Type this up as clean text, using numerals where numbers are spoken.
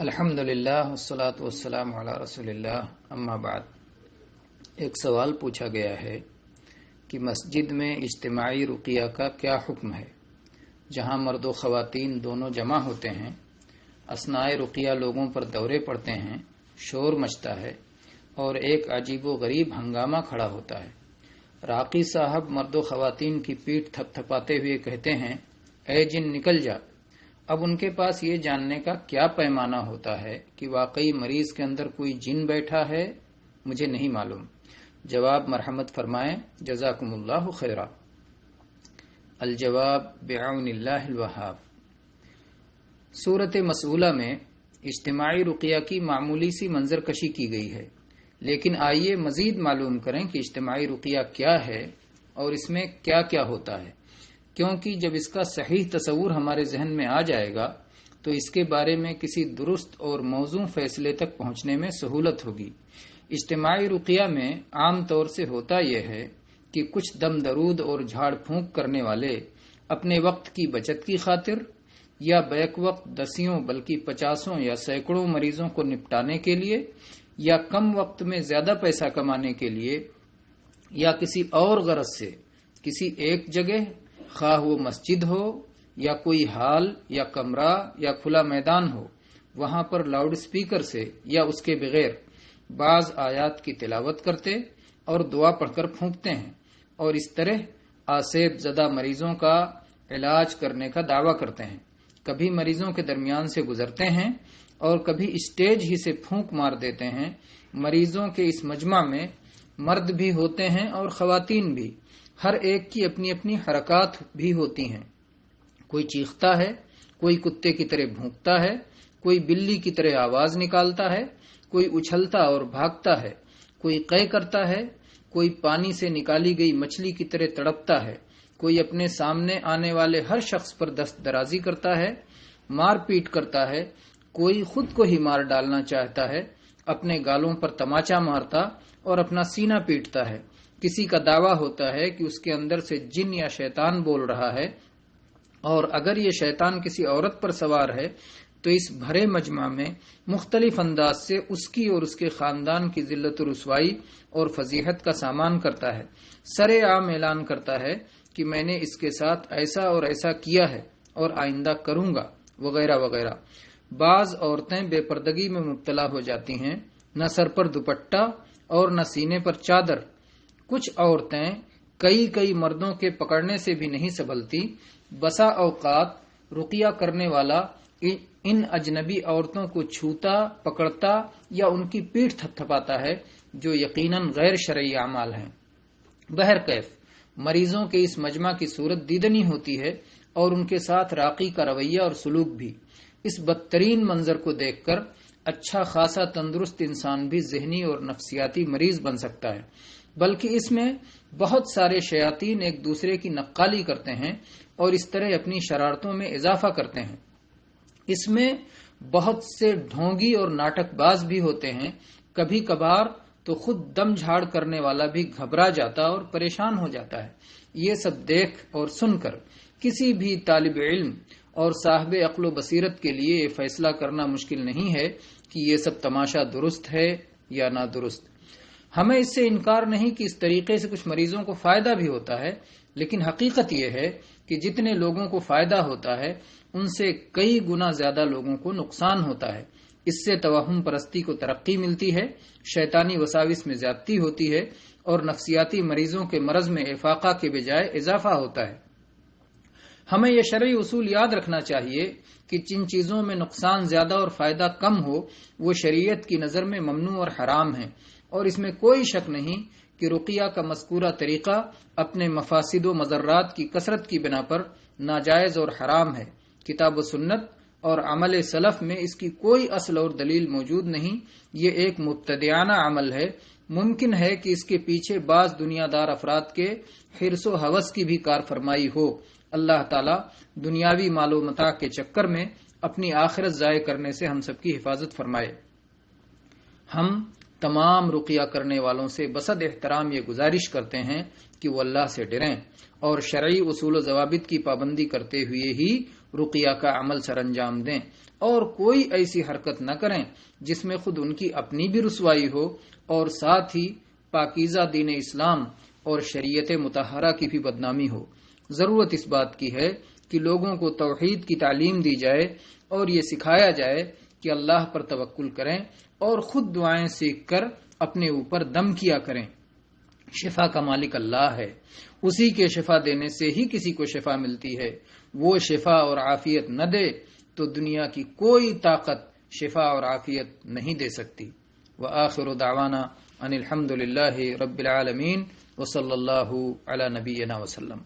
الحمدللہ والصلاۃ والسلام علی رسول اللہ اما بعد۔ ایک سوال پوچھا گیا ہے کہ مسجد میں اجتماعی رقیہ کا کیا حکم ہے؟ جہاں مرد و خواتین دونوں جمع ہوتے ہیں، اثناء رقیہ لوگوں پر دورے پڑتے ہیں، شور مچتا ہے اور ایک عجیب و غریب ہنگامہ کھڑا ہوتا ہے۔ راقی صاحب مرد و خواتین کی پیٹھ تھپ تھپاتے ہوئے کہتے ہیں، اے جن نکل جا۔ اب ان کے پاس یہ جاننے کا کیا پیمانہ ہوتا ہے کہ واقعی مریض کے اندر کوئی جن بیٹھا ہے؟ مجھے نہیں معلوم۔ جواب مرحمت فرمائیں، جزاکم اللہ خیرا۔ الجواب بعون اللہ الوہاب۔ سورۃ مسئولہ میں اجتماعی رقیہ کی معمولی سی منظر کشی کی گئی ہے، لیکن آئیے مزید معلوم کریں کہ اجتماعی رقیہ کیا ہے اور اس میں کیا کیا ہوتا ہے، کیونکہ جب اس کا صحیح تصور ہمارے ذہن میں آ جائے گا تو اس کے بارے میں کسی درست اور موزوں فیصلے تک پہنچنے میں سہولت ہوگی۔ اجتماعی رقیہ میں عام طور سے ہوتا یہ ہے کہ کچھ دم درود اور جھاڑ پھونک کرنے والے اپنے وقت کی بچت کی خاطر یا بیک وقت دسیوں بلکہ 50 یا سینکڑوں مریضوں کو نپٹانے کے لیے یا کم وقت میں زیادہ پیسہ کمانے کے لیے یا کسی اور غرض سے کسی ایک جگہ، خواہ وہ مسجد ہو یا کوئی ہال یا کمرہ یا کھلا میدان ہو، وہاں پر لاؤڈ سپیکر سے یا اس کے بغیر بعض آیات کی تلاوت کرتے اور دعا پڑھ کر پھونکتے ہیں اور اس طرح آسیب زدہ مریضوں کا علاج کرنے کا دعویٰ کرتے ہیں۔ کبھی مریضوں کے درمیان سے گزرتے ہیں اور کبھی اسٹیج ہی سے پھونک مار دیتے ہیں۔ مریضوں کے اس مجمع میں مرد بھی ہوتے ہیں اور خواتین بھی، ہر ایک کی اپنی اپنی حرکات بھی ہوتی ہیں۔ کوئی چیختا ہے، کوئی کتے کی طرح بھونکتا ہے، کوئی بلی کی طرح آواز نکالتا ہے، کوئی اچھلتا اور بھاگتا ہے، کوئی قے کرتا ہے، کوئی پانی سے نکالی گئی مچھلی کی طرح تڑپتا ہے، کوئی اپنے سامنے آنے والے ہر شخص پر دست درازی کرتا ہے، مار پیٹ کرتا ہے، کوئی خود کو ہی مار ڈالنا چاہتا ہے، اپنے گالوں پر تماچا مارتا اور اپنا سینہ پیٹتا ہے۔ کسی کا دعویٰ ہوتا ہے کہ اس کے اندر سے جن یا شیطان بول رہا ہے، اور اگر یہ شیطان کسی عورت پر سوار ہے تو اس بھرے مجمع میں مختلف انداز سے اس کی اور اس کے خاندان کی ذلت و رسوائی اور فضیحت کا سامان کرتا ہے، سرے عام اعلان کرتا ہے کہ میں نے اس کے ساتھ ایسا اور ایسا کیا ہے اور آئندہ کروں گا، وغیرہ وغیرہ۔ بعض عورتیں بے پردگی میں مبتلا ہو جاتی ہیں، نہ سر پر دوپٹہ اور نہ سینے پر چادر۔ کچھ عورتیں کئی مردوں کے پکڑنے سے بھی نہیں سنبھلتی۔ بسا اوقات رقیہ کرنے والا ان اجنبی عورتوں کو چھوتا، پکڑتا یا ان کی پیٹھ تھپتھپاتا ہے، جو یقیناً غیر شرعی اعمال ہیں۔ بہرکیف مریضوں کے اس مجمع کی صورت دیدنی ہوتی ہے اور ان کے ساتھ راقی کا رویہ اور سلوک بھی۔ اس بدترین منظر کو دیکھ کر اچھا خاصا تندرست انسان بھی ذہنی اور نفسیاتی مریض بن سکتا ہے، بلکہ اس میں بہت سارے شیاطین ایک دوسرے کی نقالی کرتے ہیں اور اس طرح اپنی شرارتوں میں اضافہ کرتے ہیں۔ اس میں بہت سے ڈھونگی اور ناٹک باز بھی ہوتے ہیں۔ کبھی کبھار تو خود دم جھاڑ کرنے والا بھی گھبرا جاتا اور پریشان ہو جاتا ہے۔ یہ سب دیکھ اور سن کر کسی بھی طالب علم اور صاحب عقل و بصیرت کے لیے یہ فیصلہ کرنا مشکل نہیں ہے کہ یہ سب تماشا درست ہے یا نادرست۔ ہمیں اس سے انکار نہیں کہ اس طریقے سے کچھ مریضوں کو فائدہ بھی ہوتا ہے، لیکن حقیقت یہ ہے کہ جتنے لوگوں کو فائدہ ہوتا ہے ان سے کئی گنا زیادہ لوگوں کو نقصان ہوتا ہے۔ اس سے توہم پرستی کو ترقی ملتی ہے، شیطانی وساوس میں زیادتی ہوتی ہے اور نفسیاتی مریضوں کے مرض میں افاقہ کے بجائے اضافہ ہوتا ہے۔ ہمیں یہ شرعی اصول یاد رکھنا چاہیے کہ جن چیزوں میں نقصان زیادہ اور فائدہ کم ہو وہ شریعت کی نظر میں ممنوع اور حرام ہیں، اور اس میں کوئی شک نہیں کہ رقیہ کا مذکورہ طریقہ اپنے مفاسد و مضرات کی کثرت کی بنا پر ناجائز اور حرام ہے۔ کتاب و سنت اور عمل سلف میں اس کی کوئی اصل اور دلیل موجود نہیں۔ یہ ایک مبتدعانہ عمل ہے۔ ممکن ہے کہ اس کے پیچھے بعض دنیا دار افراد کے حرص و ہوس کی بھی کار فرمائی ہو۔ اللہ تعالی دنیاوی مال و متاع کے چکر میں اپنی آخرت ضائع کرنے سے ہم سب کی حفاظت فرمائے۔ ہم تمام رقیہ کرنے والوں سے بصد احترام یہ گزارش کرتے ہیں کہ وہ اللہ سے ڈریں اور شرعی اصول و ضوابط کی پابندی کرتے ہوئے ہی رقیہ کا عمل سر انجام دیں اور کوئی ایسی حرکت نہ کریں جس میں خود ان کی اپنی بھی رسوائی ہو اور ساتھ ہی پاکیزہ دین اسلام اور شریعت مطہرہ کی بھی بدنامی ہو۔ ضرورت اس بات کی ہے کہ لوگوں کو توحید کی تعلیم دی جائے اور یہ سکھایا جائے کہ اللہ پر توکل کریں اور خود دعائیں سیکھ کر اپنے اوپر دم کیا کریں۔ شفا کا مالک اللہ ہے، اسی کے شفا دینے سے ہی کسی کو شفا ملتی ہے۔ وہ شفا اور عافیت نہ دے تو دنیا کی کوئی طاقت شفا اور عافیت نہیں دے سکتی۔ وآخر دعوانا ان الحمد للہ رب العالمین وصلی اللہ علی نبینا وسلم۔